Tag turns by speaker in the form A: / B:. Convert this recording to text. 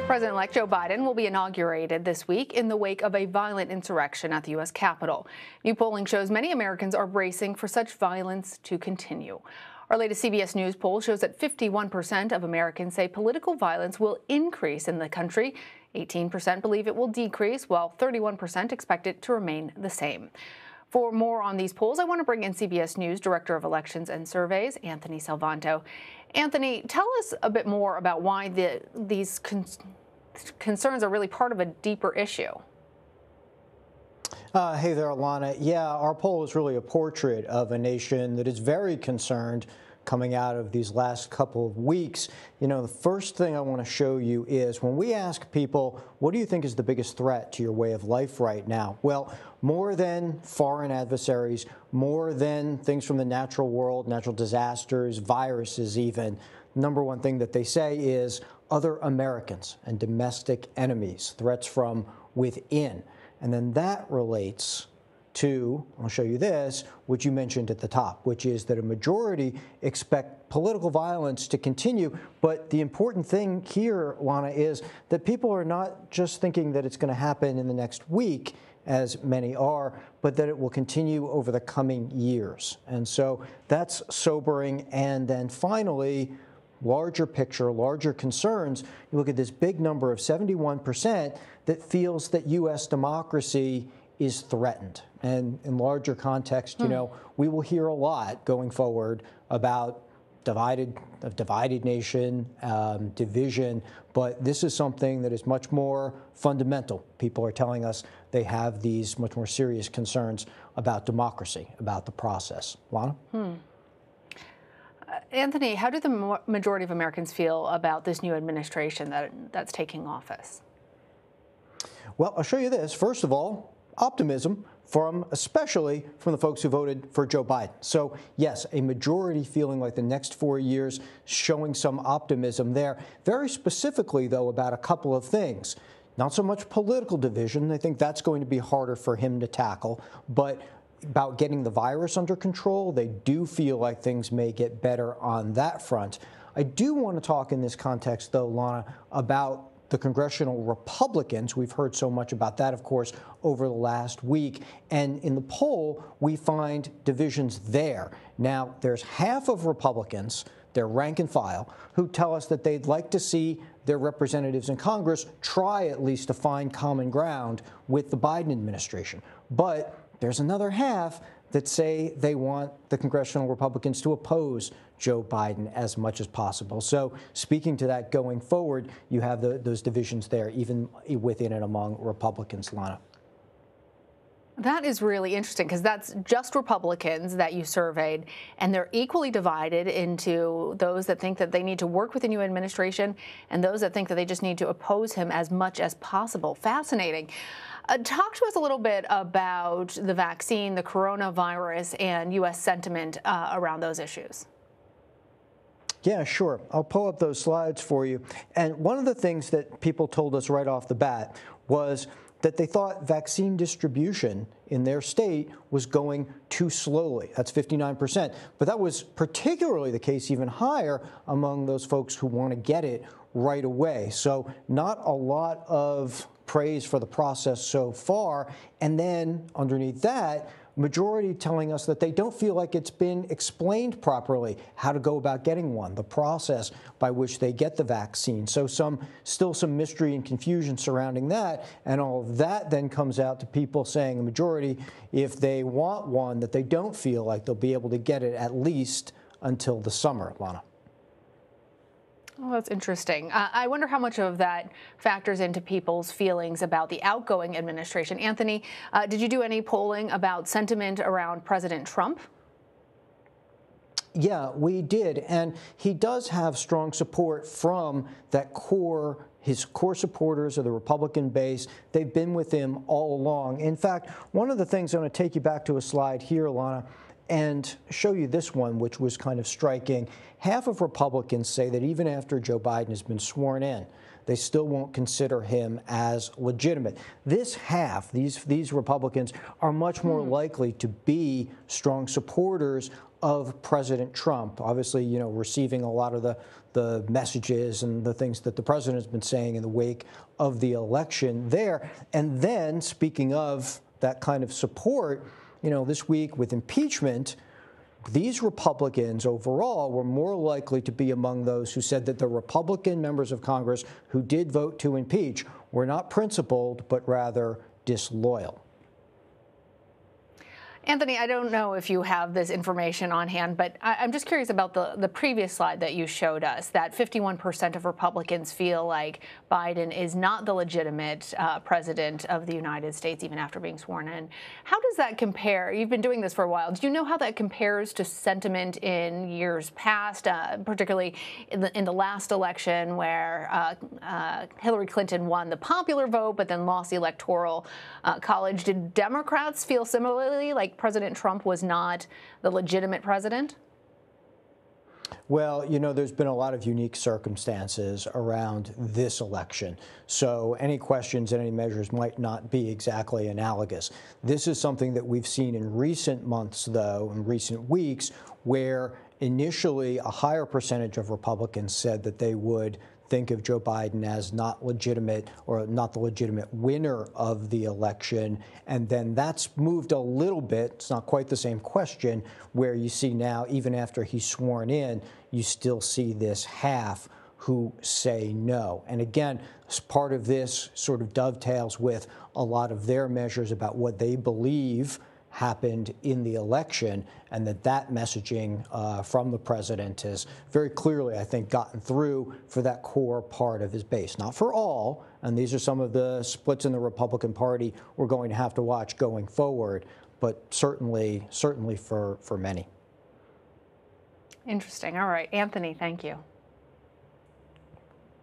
A: President-elect Joe Biden will be inaugurated this week in the wake of a violent insurrection at the U.S. Capitol. New polling shows many Americans are bracing for such violence to continue. Our latest CBS News poll shows that 51% of Americans say political violence will increase in the country. 18% believe it will decrease, while 31% expect it to remain the same. For more on these polls, I want to bring in CBS News Director of Elections and Surveys, Anthony Salvanto. Anthony, tell us a bit more about why these concerns are really part of a deeper issue.
B: Hey there, Alana. Yeah, our poll is really a portrait of a nation that is very concerned coming out of these last couple of weeks. You know, the first thing I want to show you is when we ask people, what do you think is the biggest threat to your way of life right now? Well, more than foreign adversaries, more than things from the natural world, natural disasters, viruses even, number one thing that they say is other Americans and domestic enemies, threats from within. And then that relates to, I'll show you this, which you mentioned at the top, which is that a majority expect political violence to continue. But the important thing here, Lana, is that people are not just thinking that it's going to happen in the next week, as many are, but that it will continue over the coming years. And so that's sobering. And then finally, larger picture, larger concerns, you look at this big number of 71% that feels that U.S. democracy is threatened. And in larger context, you know, we will hear a lot going forward about divided nation, division, but this is something that is much more fundamental. People are telling us they have these much more serious concerns about democracy, about the process. Lana?
A: Anthony, how do the majority of Americans feel about this new administration that's taking office?
B: Well, I'll show you this. First of all, optimism especially from the folks who voted for Joe Biden. So yes, a majority feeling like the next 4 years, showing some optimism there. Very specifically, though, about a couple of things. Not so much political division. I think that's going to be harder for him to tackle, but about getting the virus under control. They do feel like things may get better on that front. I do want to talk in this context, though, Lana, about the congressional Republicans. We've heard so much about that, of course, over the last week. And in the poll, we find divisions there. Now, there's half of Republicans, their rank and file, who tell us that they'd like to see their representatives in Congress try at least to find common ground with the Biden administration. But there's another half that say they want the congressional Republicans to oppose Joe Biden as much as possible. So speaking to that going forward, you have those divisions there, even within and among Republicans, Lana.
A: That is really interesting because that's just Republicans that you surveyed, and they're equally divided into those that think that they need to work with the new administration and those that think that they just need to oppose him as much as possible. Fascinating. Talk to us a little bit about the vaccine, the coronavirus, and U.S. sentiment around those issues.
B: Yeah, sure. I'll pull up those slides for you. And one of the things that people told us right off the bat was that they thought vaccine distribution in their state was going too slowly. That's 59%. But that was particularly the case, even higher, among those folks who want to get it right away. So not a lot of praise for the process so far. And then underneath that, majority telling us that they don't feel like it's been explained properly how to go about getting one, the process by which they get the vaccine. So still some mystery and confusion surrounding that. And all of that then comes out to people saying, the majority, if they want one, that they don't feel like they'll be able to get it at least until the summer, Lana.
A: Oh, that's interesting. I wonder how much of that factors into people's feelings about the outgoing administration. Anthony, did you do any polling about sentiment around President Trump?
B: Yeah, we did. And he does have strong support from that his core supporters of the Republican base. They've been with him all along. In fact, one of the things, I'm going to take you back to a slide here, Lana, and show you this one, which was kind of striking. Half of Republicans say that even after Joe Biden has been sworn in, they still won't consider him as legitimate. This half, these Republicans, are much more likely to be strong supporters of President Trump. Obviously, you know, receiving a lot of the messages and the things that the president has been saying in the wake of the election there. And then, speaking of that kind of support, you know, this week with impeachment, these Republicans overall were more likely to be among those who said that the Republican members of Congress who did vote to impeach were not principled, but rather disloyal.
A: Anthony, I don't know if you have this information on hand, but I'm just curious about the previous slide that you showed us, that 51% of Republicans feel like Biden is not the legitimate president of the United States, even after being sworn in. How does that compare? You've been doing this for a while. Do you know how that compares to sentiment in years past, particularly in the last election where Hillary Clinton won the popular vote but then lost the Electoral College? Did Democrats feel similarly, like President Trump was not the legitimate president?
B: Well, you know, there's been a lot of unique circumstances around this election. So any questions and any measures might not be exactly analogous. This is something that we've seen in recent months, though, in recent weeks, where initially a higher percentage of Republicans said that they would think of Joe Biden as not legitimate or not the legitimate winner of the election. And then that's moved a little bit. It's not quite the same question, where you see now, even after he's sworn in, you still see this half who say no. And again, part of this sort of dovetails with a lot of their measures about what they believe happened in the election, and that messaging from the president has very clearly, I think, gotten through for that core part of his base. Not for all, and these are some of the splits in the Republican Party we're going to have to watch going forward, but certainly for many.
A: Interesting. All right, Anthony, thank you.